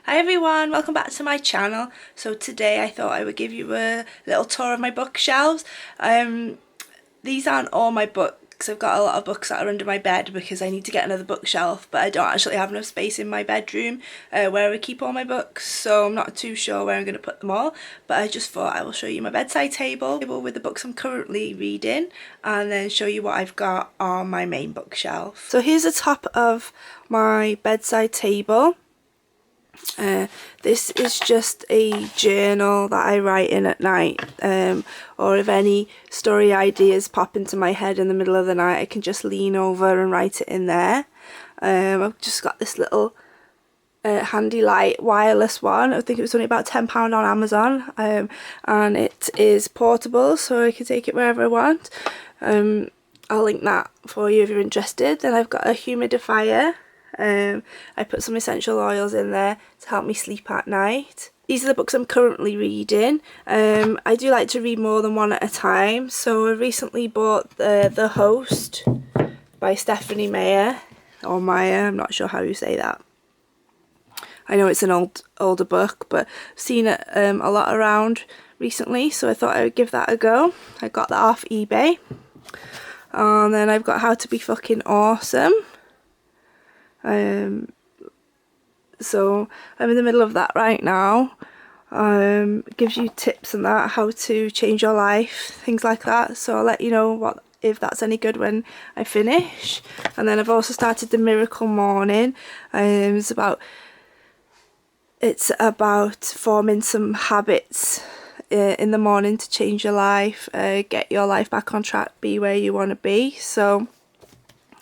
Hi everyone, welcome back to my channel. So today I thought I would give you a little tour of my bookshelves. These aren't all my books. I've got a lot of books that are under my bed because I need to get another bookshelf, but I don't actually have enough space in my bedroom where I keep all my books, so I'm not too sure where I'm going to put them all. But I just thought I will show you my bedside table with the books I'm currently reading, and then show you what I've got on my main bookshelf. So here's the top of my bedside table. This is just a journal that I write in at night, or if any story ideas pop into my head in the middle of the night, I can just lean over and write it in there. I've just got this little handy light wireless one. I think it was only about £10 on Amazon, and it is portable, so I can take it wherever I want. I'll link that for you if you're interested. Then I've got a humidifier. I put some essential oils in there to help me sleep at night. These are the books I'm currently reading. I do like to read more than one at a time, so I recently bought The Host by Stephanie Meyer, or Meyer, I'm not sure how you say that. I know it's an older book, but I've seen it a lot around recently, so I thought I would give that a go. I got that off eBay. And then I've got How to Be Fucking Awesome. So I'm in the middle of that right now. Gives you tips on that, how to change your life, things like that. So I'll let you know if that's any good when I finish. And then I've also started The Miracle Morning. It's about forming some habits in the morning to change your life, get your life back on track, be where you want to be. So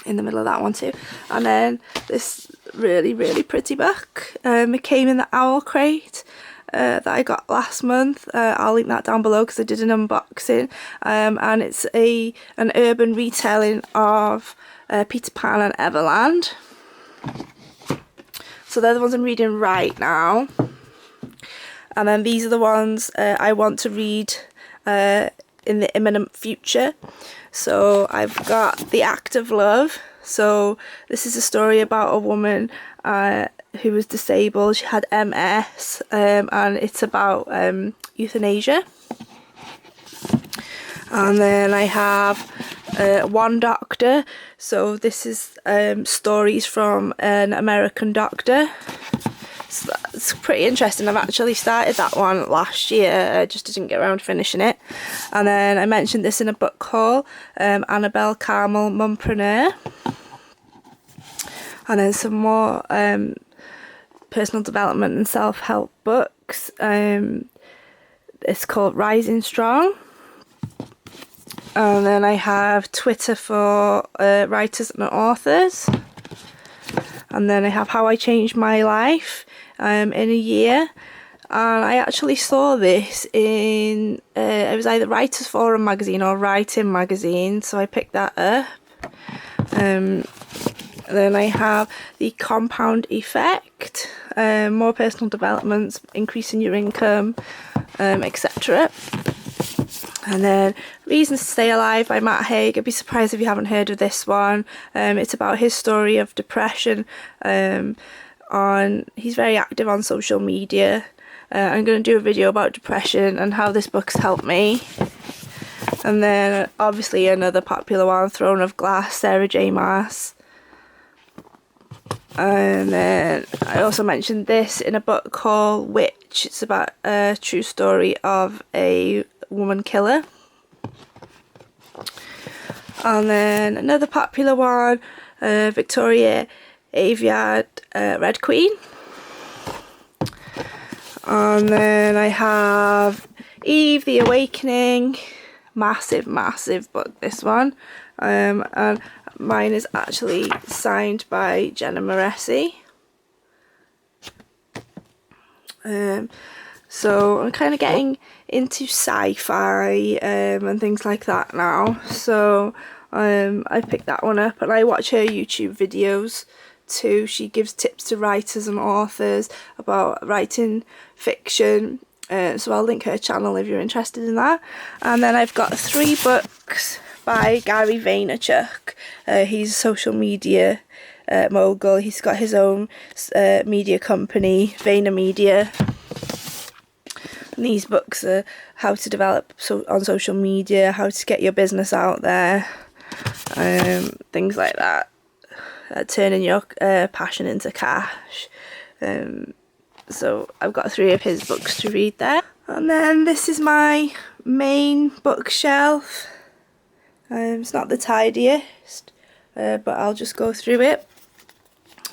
in the middle of that one too. And then this really pretty book. It came in the Owl Crate that I got last month. I'll link that down below because I did an unboxing. And it's an urban retelling of Peter Pan and Everland. So they're the ones I'm reading right now. And then these are the ones I want to read in the imminent future. So I've got The Act of Love. So this is a story about a woman who was disabled. She had MS, and it's about euthanasia. And then I have One Doctor. So this is stories from an American doctor. So that's pretty interesting. I've actually started that one last year, I just didn't get around to finishing it. And then I mentioned this in a book haul, Annabelle Carmel Mumpreneur. And then some more personal development and self-help books. It's called Rising Strong. And then I have Twitter for writers and authors. And then I have How I Changed My Life in a Year. And I actually saw this in, it was either Writers Forum magazine or Writing magazine, so I picked that up. Then I have The Compound Effect, more personal developments, increasing your income, etc. And then Reasons to Stay Alive by Matt Haig. I'd be surprised if you haven't heard of this one. It's about his story of depression. He's very active on social media. I'm going to do a video about depression and how this book's helped me. And then obviously another popular one, Throne of Glass, Sarah J Maas. And then I also mentioned this in a book called Witch. It's about a true story of a woman killer. And then another popular one, Victoria Aveyard, Red Queen. And then I have Eve, The Awakening. Massive book, this one. And mine is actually signed by Jenna Moresi. So I'm kind of getting into sci-fi and things like that now. So I picked that one up, and I watch her YouTube videos too. She gives tips to writers and authors about writing fiction. So I'll link her channel if you're interested in that. And then I've got 3 books by Gary Vaynerchuk. He's a social media mogul. He's got his own media company, VaynerMedia. And these books are how to develop on social media, how to get your business out there, things like that. Turning your passion into cash. So I've got 3 of his books to read there. And then this is my main bookshelf. It's not the tidiest, but I'll just go through it.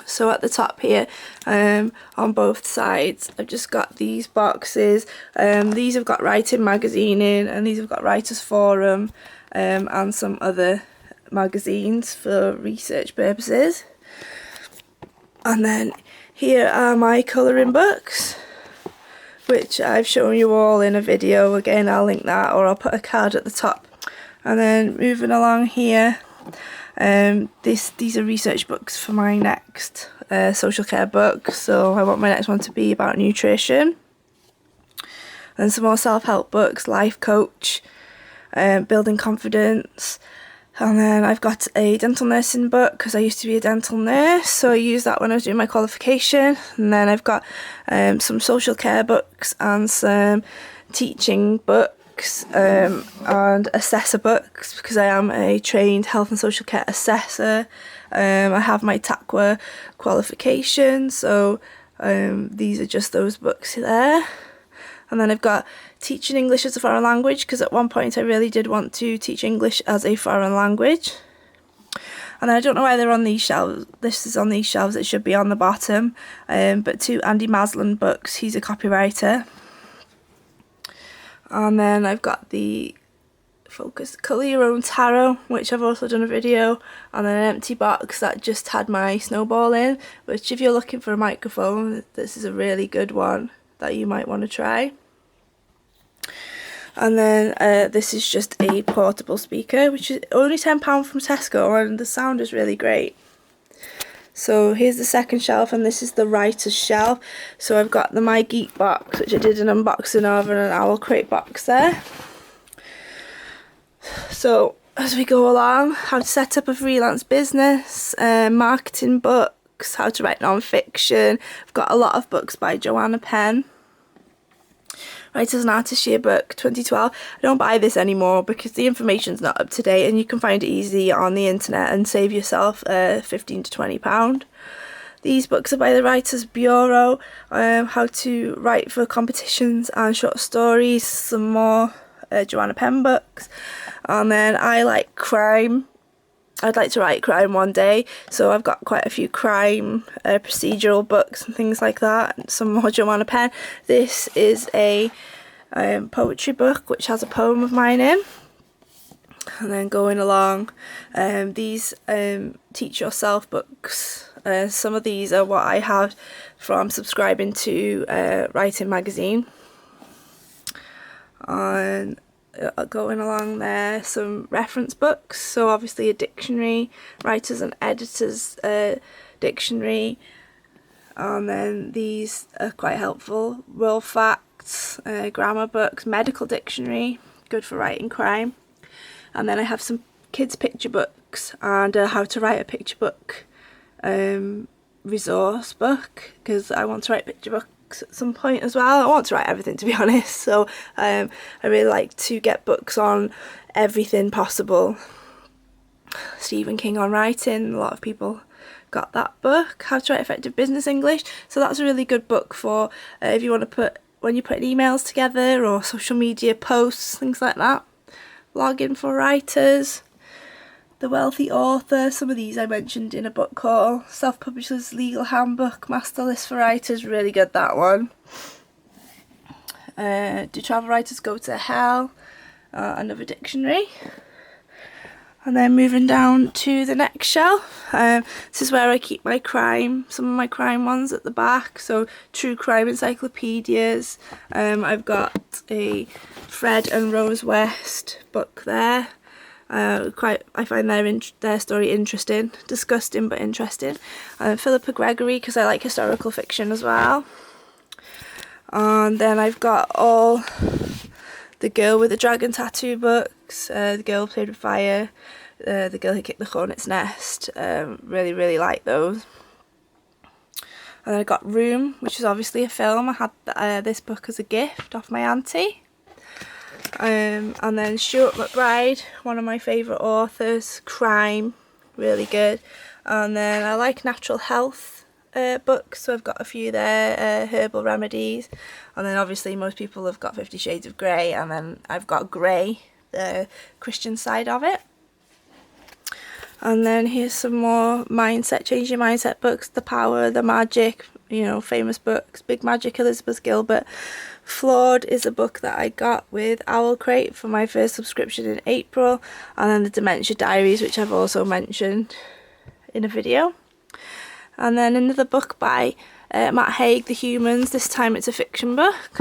So at the top here, on both sides, I've just got these boxes. These have got Writing Magazine in, and these have got Writers Forum, and some other magazines for research purposes. And then here are my colouring books, which I've shown you all in a video. Again, I'll link that, or I'll put a card at the top. And then moving along here, these are research books for my next social care book. So I want my next one to be about nutrition. Then some more self-help books, life coach, building confidence. And then I've got a dental nursing book because I used to be a dental nurse, so I used that when I was doing my qualification. And then I've got some social care books and some teaching books and assessor books, because I am a trained health and social care assessor. I have my TAQA qualification, so these are just those books there. And then I've got Teaching English as a Foreign Language, because at one point I really did want to teach English as a foreign language. And I don't know why they're on these shelves. This is on these shelves, it should be on the bottom. But 2 Andy Maslin books, he's a copywriter. And then I've got the Focus Colour Your Own Tarot, which I've also done a video, and then an empty box that just had my snowball in, which if you're looking for a microphone, this is a really good one that you might want to try. And then this is just a portable speaker, which is only £10 from Tesco, and the sound is really great. So here's the second shelf, and this is the writer's shelf. So I've got the My Geek box, which I did an unboxing of, and an Owl Crate box there. So as we go along, how to set up a freelance business, marketing books, how to write non-fiction. I've got a lot of books by Joanna Penn. Writers and Artists Yearbook 2012. I don't buy this anymore because the information's not up to date, and you can find it easy on the internet and save yourself £15 to £20. These books are by the Writers Bureau, how to write for competitions and short stories, some more Joanna Penn books. And then I like crime. I'd like to write crime one day, so I've got quite a few crime procedural books and things like that, and some more Joanna Penn. This is a poetry book which has a poem of mine in. And then going along, these teach yourself books. Some of these are what I have from subscribing to Writing Magazine. And going along there, some reference books, so obviously a dictionary, writers and editors dictionary, and then these are quite helpful, world facts, grammar books, medical dictionary, good for writing crime. And then I have some kids picture books and how to write a picture book resource book, because I want to write picture books at some point as well. I want to write everything, to be honest, so I really like to get books on everything possible. Stephen King on writing, a lot of people got that book, How to Write Effective Business English, so that's a really good book for if you want to put, when you're putting emails together or social media posts, things like that. Login for writers, The Wealthy Author, some of these I mentioned in a book haul. Self-Publisher's Legal Handbook, Master List for Writers, really good, that one. Do Travel Writers Go to Hell? Another dictionary. And then moving down to the next shelf, this is where I keep my crime, some of my crime ones at the back, so true crime encyclopedias. I've got a Fred and Rose West book there. I find their story interesting, disgusting but interesting. Philippa Gregory, because I like historical fiction as well. And then I've got all the Girl with the Dragon Tattoo books, The Girl Who Played with Fire, The Girl Who Kicked the Hornet's Nest. Really like those. And then I got Room, which is obviously a film. I had this book as a gift off my auntie. And then Stuart McBride, one of my favourite authors. Crime, really good. And then I like natural health books, so I've got a few there, herbal remedies. And then obviously most people have got 50 Shades of Grey, and then I've got Grey, the Christian side of it. And then here's some more mindset, change your mindset books. The Power, The Magic, you know, famous books. Big Magic, Elizabeth Gilbert. Flawed is a book that I got with Owl Crate for my first subscription in April. And then the Dementia Diaries, which I've also mentioned in a video. And then another book by Matt Haig, The Humans. This time it's a fiction book.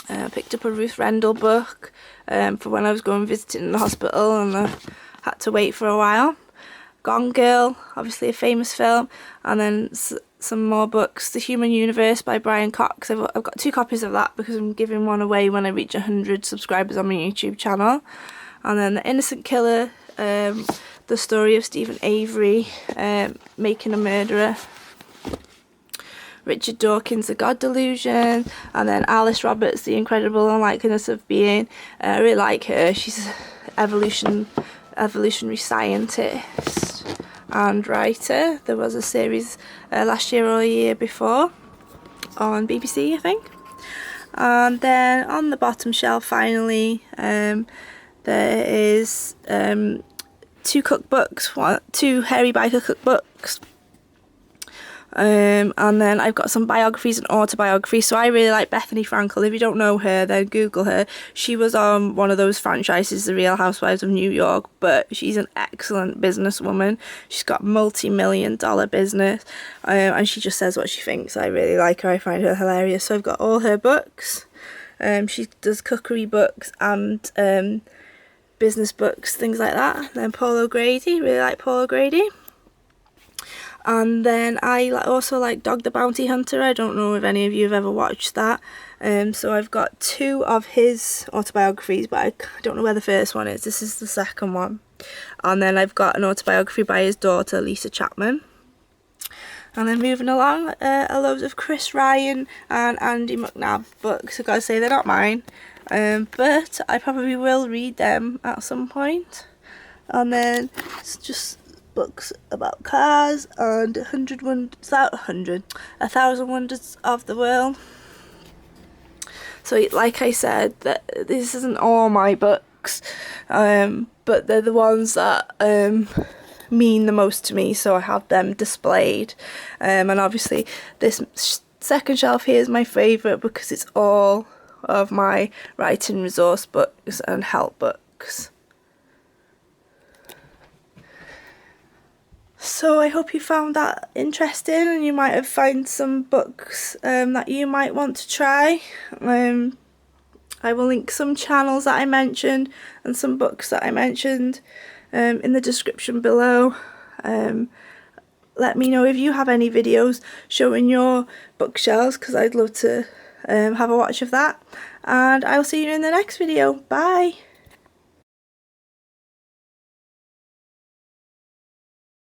I picked up a Ruth Rendell book for when I was going visiting in the hospital and I had to wait for a while. Gone Girl, obviously a famous film. And then some more books. The Human Universe by Brian Cox. I've got 2 copies of that because I'm giving one away when I reach 100 subscribers on my YouTube channel. And then The Innocent Killer, the story of Stephen Avery making a murderer. Richard Dawkins, The God Delusion, and then Alice Roberts, The Incredible Unlikeliness of Being. I really like her. She's an evolutionary scientist and writer. There was a series last year or a year before on BBC, I think. And then on the bottom shelf, finally, there is 2 cookbooks, 2 Hairy Biker cookbooks. And then I've got some biographies and autobiographies. So I really like Bethany Frankel. If you don't know her, then Google her. She was on one of those franchises, The Real Housewives of New York, but she's an excellent businesswoman. She's got multi-million-dollar business, and she just says what she thinks. I really like her. I find her hilarious. So I've got all her books. She does cookery books and business books, things like that. And then Paul O'Grady, really like Paul O'Grady. And then I also like Dog the Bounty Hunter. I don't know if any of you have ever watched that. So I've got 2 of his autobiographies, but I don't know where the first one is. This is the second one. And then I've got an autobiography by his daughter, Lisa Chapman. And then moving along, a load of Chris Ryan and Andy McNabb books. I've got to say, they're not mine. But I probably will read them at some point. And then it's just books about cars and 1,000 Wonders of the World. So like I said, that this isn't all my books, but they're the ones that mean the most to me, so I have them displayed. And obviously this second shelf here is my favourite because it's all of my writing resource books and help books. So I hope you found that interesting, and you might have found some books that you might want to try. I will link some channels that I mentioned and some books that I mentioned in the description below. Let me know if you have any videos showing your bookshelves, because I'd love to have a watch of that. And I'll see you in the next video. Bye!